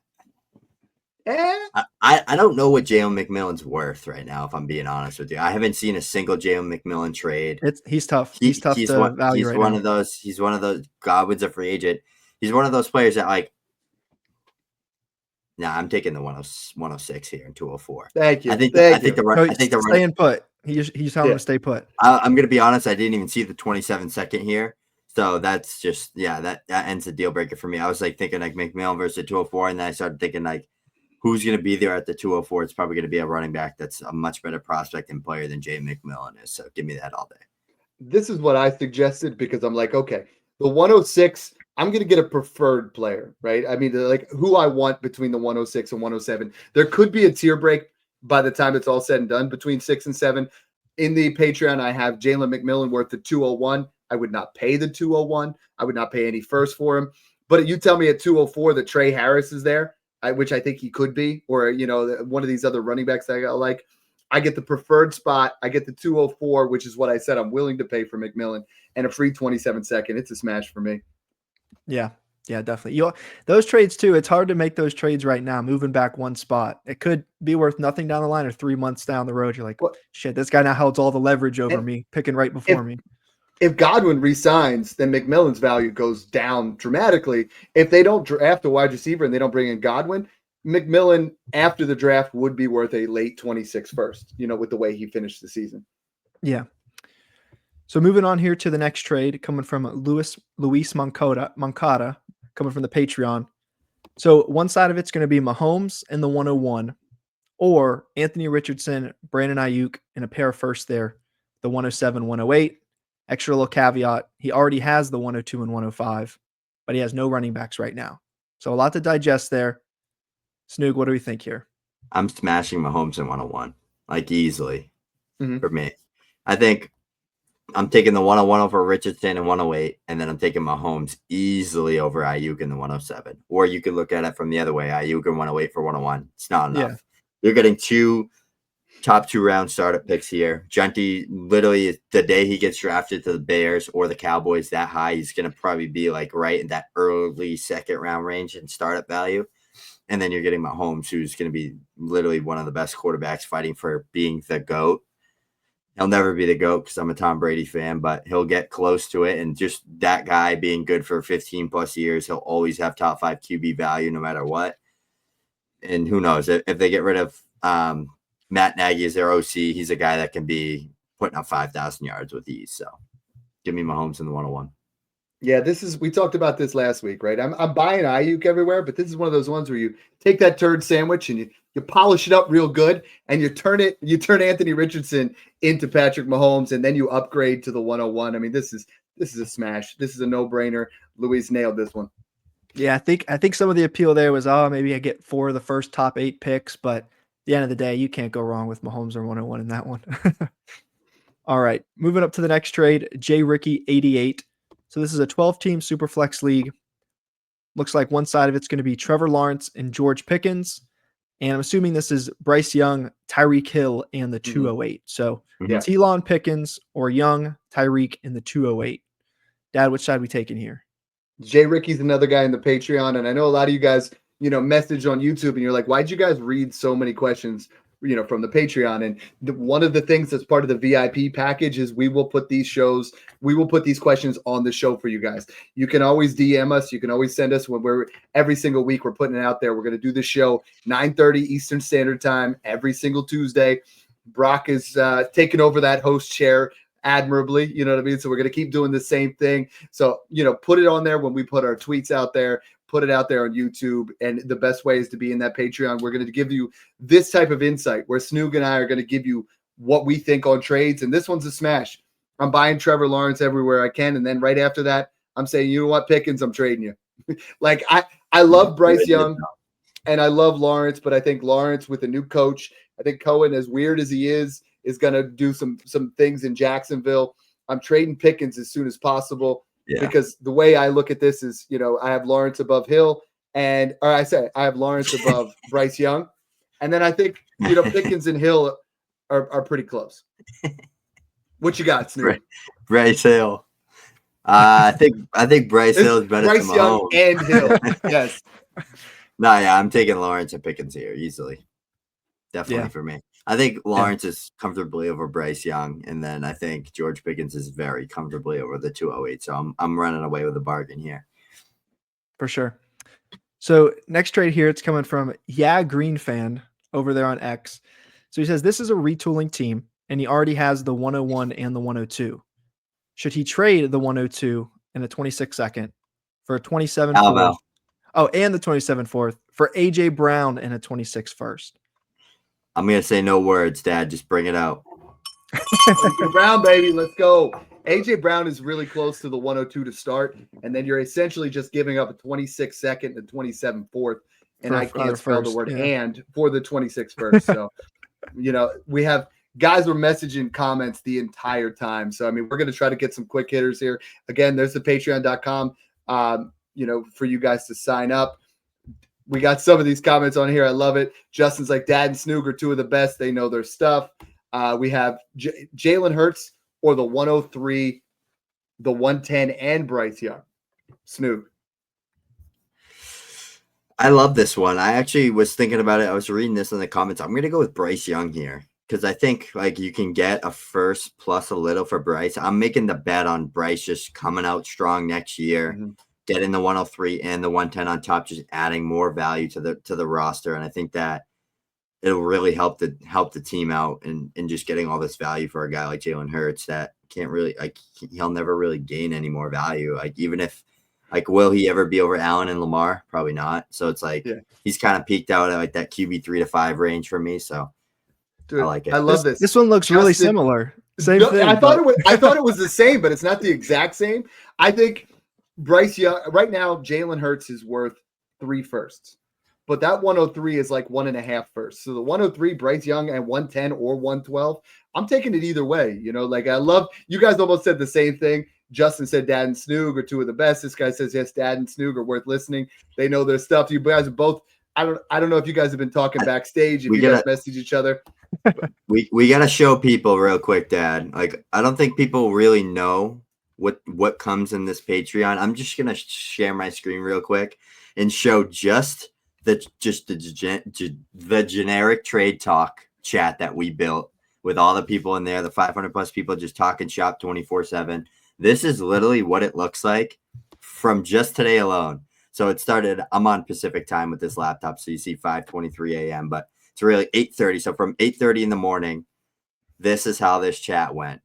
don't know what Jalen McMillan's worth right now, if I'm being honest with you. I haven't seen a single Jalen McMillan trade. He's tough. He's tough to value right now. He's one of those. Godwin's a free agent. He's one of those players that I'm taking the 106 here and 204. Thank you. I think the staying put. He's telling him to stay put. I'm going to be honest. I didn't even see the 27 second here. So that's just, that ends the deal breaker for me. I was thinking McMillan versus 204. And then I started thinking who's going to be there at the 204? It's probably going to be a running back that's a much better prospect and player than Jay McMillan is. So give me that all day. This is what I suggested because I'm okay, the 106, I'm going to get a preferred player, right? I mean, who I want between the 106 and 107. There could be a tier break by the time it's all said and done between 6 and 7. In the Patreon, I have Jalen McMillan worth the 201. I would not pay the 201. I would not pay any first for him. But you tell me at 204 that Trey Harris is there, which I think he could be, or, one of these other running backs that I got I get the preferred spot. I get the 204, which is what I said I'm willing to pay for McMillan, and a free 27 second. It's a smash for me. Yeah, definitely. Those trades too, it's hard to make those trades right now, moving back one spot. It could be worth nothing down the line or 3 months down the road. You're like, shit, this guy now holds all the leverage over me, picking right before me. If Godwin resigns, then McMillan's value goes down dramatically. If they don't draft a wide receiver and they don't bring in Godwin, McMillan after the draft would be worth a late 26 first, with the way he finished the season. Yeah. So moving on here to the next trade, coming from Luis Moncada, coming from the Patreon. So one side of it's going to be Mahomes and the 101, or Anthony Richardson, Brandon Ayuk, and a pair of firsts there, the 107, 108. Extra little caveat, he already has the 102 and 105, but he has no running backs right now. So a lot to digest there. Snoog, what do we think here? I'm smashing Mahomes in 101, easily for me. I think I'm taking the 101 over Richardson and 108, and then I'm taking Mahomes easily over Ayuk in the 107. Or you could look at it from the other way, Ayuk and 108 for 101. It's not enough. Yeah. You're getting top 2 round startup picks here. Genty, literally the day he gets drafted to the Bears or the Cowboys that high, he's going to probably be right in that early second round range in startup value. And then you're getting Mahomes, who's going to be literally one of the best quarterbacks fighting for being the GOAT. He'll never be the GOAT because I'm a Tom Brady fan, but he'll get close to it. And just that guy being good for 15 plus years, he'll always have top 5 QB value no matter what. And who knows, if they get rid of Matt Nagy as their OC, he's a guy that can be putting up 5,000 yards with ease. So give me Mahomes in the 101. Yeah, we talked about this last week, right? I'm buying Ayuk everywhere, but this is one of those ones where you take that turd sandwich and you polish it up real good and you turn Anthony Richardson into Patrick Mahomes, and then you upgrade to the 101. I mean, this is a smash. This is a no-brainer. Luis nailed this one. Yeah, I think some of the appeal there was, maybe I get 4 of the first top 8 picks, but at the end of the day, you can't go wrong with Mahomes or 101 in that one. All right, moving up to the next trade, J. Ricky 88. So this is a 12-team Superflex league. Looks like one side of it's going to be Trevor Lawrence and George Pickens. And I'm assuming this is Bryce Young, Tyreek Hill, and the 208. So T-Lon Pickens or Young, Tyreek, in the 208. Dad, which side are we taking here? Jay Ricky's another guy in the Patreon. And I know a lot of you guys, message on YouTube and you're like, why'd you guys read so many questions from the Patreon. And one of the things that's part of the VIP package is we will put these questions on the show for you guys. You can always DM us. You can always send us every single week we're putting it out there. We're going to do the show 9:30 Eastern Standard Time every single Tuesday. Brock is taking over that host chair admirably. You know what I mean? So we're going to keep doing the same thing. So, put it on there when we put our tweets out there. Put it out there on YouTube. And the best way is to be in that Patreon. We're going to give you this type of insight where Snoog and I are going to give you what we think on trades. And this one's a smash. I'm buying Trevor Lawrence everywhere I can. And then right after that, I'm saying, you know what, Pickens, I'm trading you. Like I love Bryce Young and I love Lawrence, but I think Lawrence with a new coach, I think Cohen, as weird as he is going to do some things in Jacksonville. I'm trading Pickens as soon as possible. Yeah. Because the way I look at this is, I have Lawrence above Hill I have Lawrence above Bryce Young. And then I think, Pickens and Hill are pretty close. What you got, Snoop? Bryce Hill. I think Bryce Hill is better Bryce than Young Mahomes. and Hill. Yes. No, yeah, I'm taking Lawrence and Pickens here easily. Definitely for me. I think Lawrence is comfortably over Bryce Young, and then I think George Pickens is very comfortably over the 208. So I'm running away with a bargain here. For sure. So next trade here, it's coming from Green Fan over there on X. So he says this is a retooling team, and he already has the 101 and the 102. Should he trade the 102 and a 26 second for a 27 fourth? Oh, and the 27 fourth for AJ Brown and a 26 first. I'm going to say no words, Dad. Just bring it out. AJ Brown, baby. Let's go. AJ Brown is really close to the 102 to start, and then you're essentially just giving up a 26 second and 27 fourth. And I can't spell the word and for the 26 first. So, we have guys were messaging comments the entire time. So, we're going to try to get some quick hitters here. Again, there's the patreon.com, for you guys to sign up. We got some of these comments on here. I love it. Justin's like, Dad and Snoog are two of the best. They know their stuff. We have Jalen Hurts or the 103, the 110, and Bryce Young. Snoog. I love this one. I actually was thinking about it. I was reading this in the comments. I'm going to go with Bryce Young here because I think you can get a first plus a little for Bryce. I'm making the bet on Bryce just coming out strong next year. Mm-hmm. Getting the 103 and the 110 on top, just adding more value to the roster. And I think that it'll really help the team out and just getting all this value for a guy like Jalen Hurts that can't really he'll never really gain any more value. Even if will he ever be over Allen and Lamar? Probably not. So it's he's kind of peaked out at that QB 3 to 5 range for me. So dude, I like it. I love this. This one looks really similar. Same thing. I thought it was the same, but it's not the exact same. I think Bryce Young right now, Jalen Hurts is worth 3 firsts, but that 103 is like 1.5 firsts. So the 103, Bryce Young, and 110 or 112, I'm taking it either way. I love you guys almost said the same thing. Justin said Dad and Snoog are two of the best. This guy says yes, Dad and Snoog are worth listening. They know their stuff. You guys are both. I don't know if you guys have been talking backstage. If you guys message each other. We gotta show people real quick, Dad. I don't think people really know what comes in this Patreon. I'm just gonna share my screen real quick and show just the generic trade talk chat that we built with all the people in there, the 500 plus people just talking shop 24/7. This is literally what it looks like from just today alone. So it started, I'm on Pacific time with this laptop, so you see 5:23 a.m., but it's really 8:30. So from 8:30 in the morning, this is how this chat went.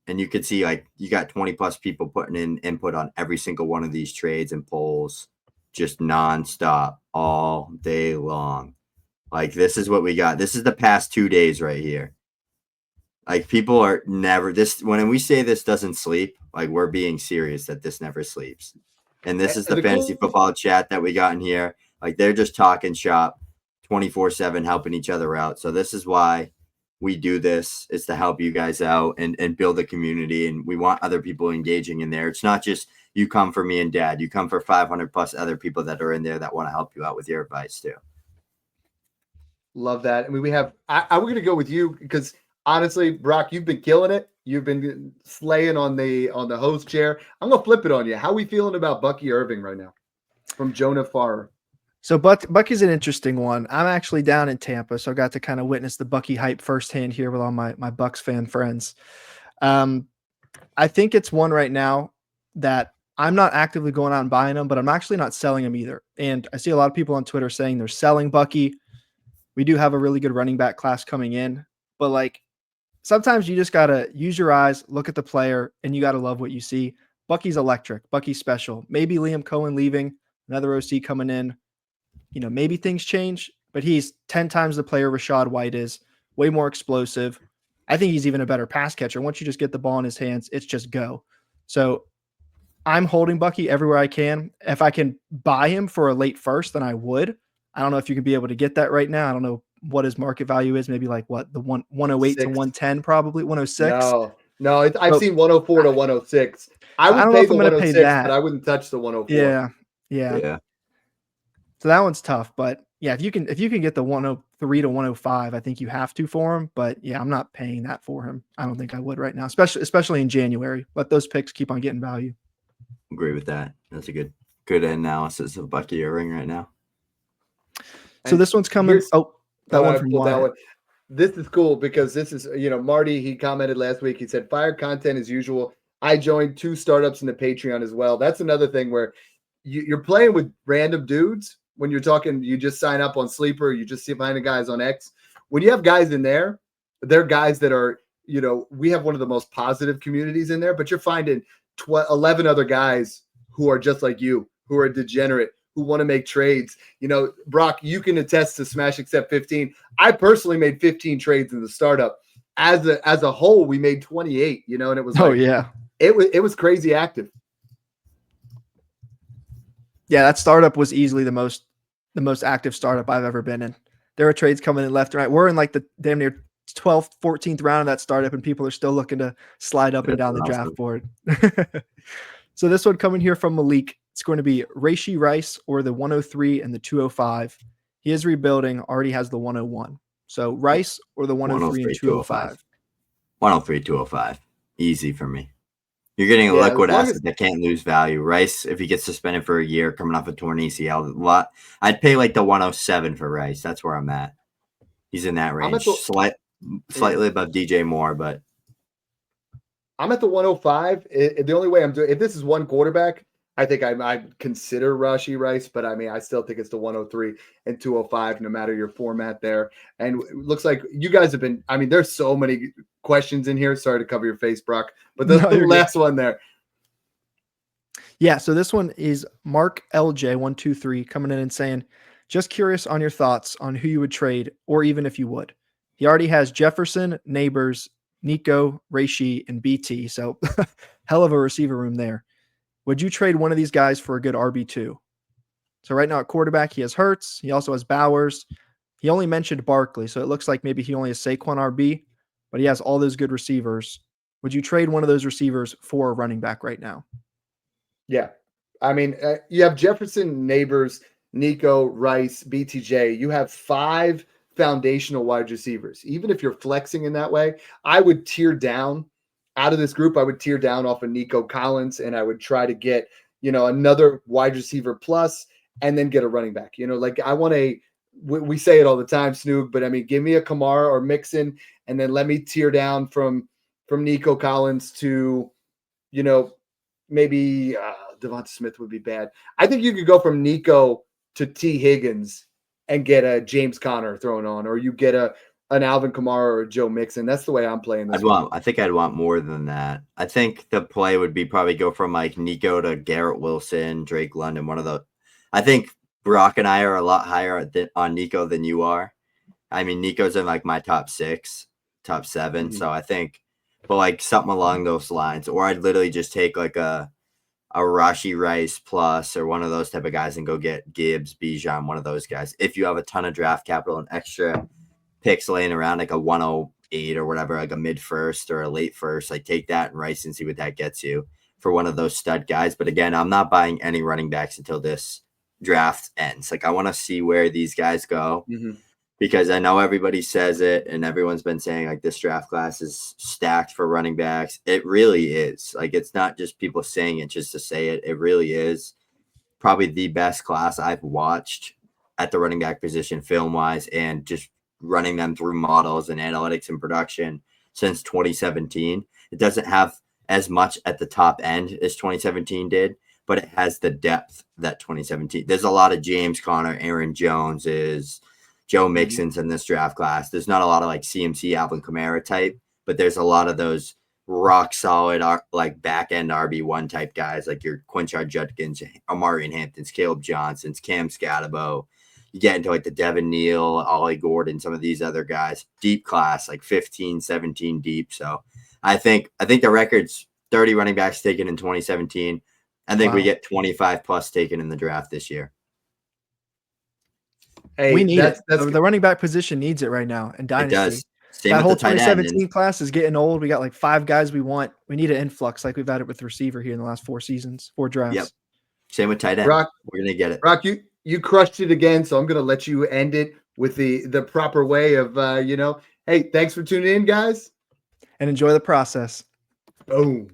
And you could see you got 20 plus people putting in input on every single one of these trades and polls just nonstop all day long. This is what we got. This is the past 2 days right here. People are never when we say this doesn't sleep, we're being serious that this never sleeps. And this is the fantasy football chat that we got in here. They're just talking shop 24/7, helping each other out. So this is why we do this, is to help you guys out and build a community. And we want other people engaging in there. It's not just you come for me and Dad. You come for 500 plus other people that are in there that want to help you out with your advice too. Love that. We have, we're going to go with you because honestly, Brock, you've been killing it. You've been slaying on the host chair. I'm going to flip it on you. How are we feeling about Bucky Irving right now from Jonah Farrer? So Bucky's an interesting one. I'm actually down in Tampa, so I got to kind of witness the Bucky hype firsthand here with all my Bucks fan friends. I think it's one right now that I'm not actively going out and buying them, but I'm actually not selling them either. And I see a lot of people on Twitter saying they're selling Bucky. We do have a really good running back class coming in, but like sometimes you just got to use your eyes, look at the player, and you got to love what you see. Bucky's electric. Bucky's special. Maybe Liam Cohen leaving, another OC coming in. Maybe things change, but he's 10 times the player Rachaad White is, way more explosive. I think he's even a better pass catcher. Once you just get the ball in his hands, it's just go. So I'm holding Bucky everywhere I can. If I can buy him for a late first, then I would. I don't know if you can be able to get that right now. I don't know what his market value is. Maybe like what, the 108 to 110, probably 106. No, I've seen 104 to 106. I don't know would pay if the I'm going to pay 106, that. but I wouldn't touch the 104. Yeah. So that one's tough, but yeah, if you can get the 103 to 105, I think you have to for him. But yeah, I'm not paying that for him. I don't think I would right now, especially in January. Let those picks keep on getting value. Agree with that. That's a good analysis of Bucky Irving right now. So this one's coming. That one from Wyatt. This is cool because this is, Marty, he commented last week. He said, fire content as usual. I joined 2 startups in the Patreon as well. That's another thing where you're playing with random dudes. When you're talking, you just sign up on Sleeper, you just see behind the guys on X. When you have guys in there, they're guys that are, we have one of the most positive communities in there, but you're finding 11 other guys who are just like you, who are degenerate, who want to make trades. Brock, you can attest to Smash Accept 15. I personally made 15 trades in the startup. As a whole, we made 28, and it was it was crazy active. Yeah, that startup was easily the most active startup I've ever been in. There are trades coming in left and right. We're in like the damn near 12th, 14th round of that startup, and people are still looking to slide up and down the draft board. So this one coming here from Malik, it's going to be Rashee Rice or the 103 and the 205. He is rebuilding, already has the 101. So Rice or the 103 and 205. 103, 205. Easy for me. You're getting a liquid asset that can't lose value. Rice, if he gets suspended for a year, coming off a torn ACL, I'd pay like the 107 for Rice. That's where I'm at. He's in that range, slightly above DJ Moore, but I'm at the 105. The only way I'm doing, if this is one quarterback, I think I'd consider Rashee Rice, but I still think it's the 103 and 205, no matter your format there. And it looks like you guys have been, there's so many questions in here. Sorry to cover your face, Brock, but the last one there. Yeah. So this one is Mark LJ123 coming in and saying, just curious on your thoughts on who you would trade, or even if you would. He already has Jefferson, Neighbors, Nico, Rashee, and BT. So hell of a receiver room there. Would you trade one of these guys for a good RB2? So right now at quarterback, he has Hurts. He also has Bowers. He only mentioned Barkley, so it looks like maybe he only has Saquon RB, but he has all those good receivers. Would you trade one of those receivers for a running back right now? Yeah. You have Jefferson, Neighbors, Nico, Rice, BTJ. You have 5 foundational wide receivers. Even if you're flexing in that way, I would tier down. Out of this group, I would tier down off of Nico Collins, and I would try to get, another wide receiver plus, and then get a running back. I want we say it all the time, Snoog, but give me a Kamara or Mixon, and then let me tier down from Nico Collins to, maybe Devonta Smith would be bad. I think you could go from Nico to T. Higgins and get a James Conner thrown on, or you get an Alvin Kamara or Joe Mixon. That's the way I'm playing this. I think I'd want more than that. I think the play would be probably go from like Nico to Garrett Wilson, Drake London, one of those. I think Brock and I are a lot higher on Nico than you are. Nico's in like my top 6, top 7. Mm-hmm. So I think, but like something along those lines, or I'd literally just take like a Rashee Rice plus or one of those type of guys and go get Gibbs, Bijan, one of those guys. If you have a ton of draft capital and extra picks laying around, like a 108 or whatever, like a mid first or a late first, like take that and Rice and see what that gets you for one of those stud guys. But again, I'm not buying any running backs until this draft ends. Like I want to see where these guys go, because I know everybody says it and everyone's been saying like this draft class is stacked for running backs. It really is. Like it's not just people saying it just to say it. It really is probably the best class I've watched at the running back position film wise and just running them through models and analytics and production since 2017. It doesn't have as much at the top end as 2017 did, but it has the depth that 2017. There's a lot of James Conner, Aaron Jones, Joe Mixon's in this draft class. There's not a lot of like CMC, Alvin Kamara type, but there's a lot of those rock solid, like back end RB1 type guys, like your Quinchard Judkins, Amari Hamptons, Caleb Johnsons, Cam Scatabo. You get into like the Devin Neal, Ollie Gordon, some of these other guys, deep class, like 15, 17 deep. So I think the record's 30 running backs taken in 2017. I think we get 25 plus taken in the draft this year. Hey, we need it. The running back position needs it right now in Dynasty. It does. Same that whole with the tight 2017 class is getting old. We got like 5 guys we want. We need an influx like we've had it with receiver here in the last 4 seasons, 4 drafts. Yep. Same with tight end. Brock, we're going to get it. Brock, you crushed it again, so I'm going to let you end it with the proper way of, hey, thanks for tuning in, guys. And enjoy the process. Boom.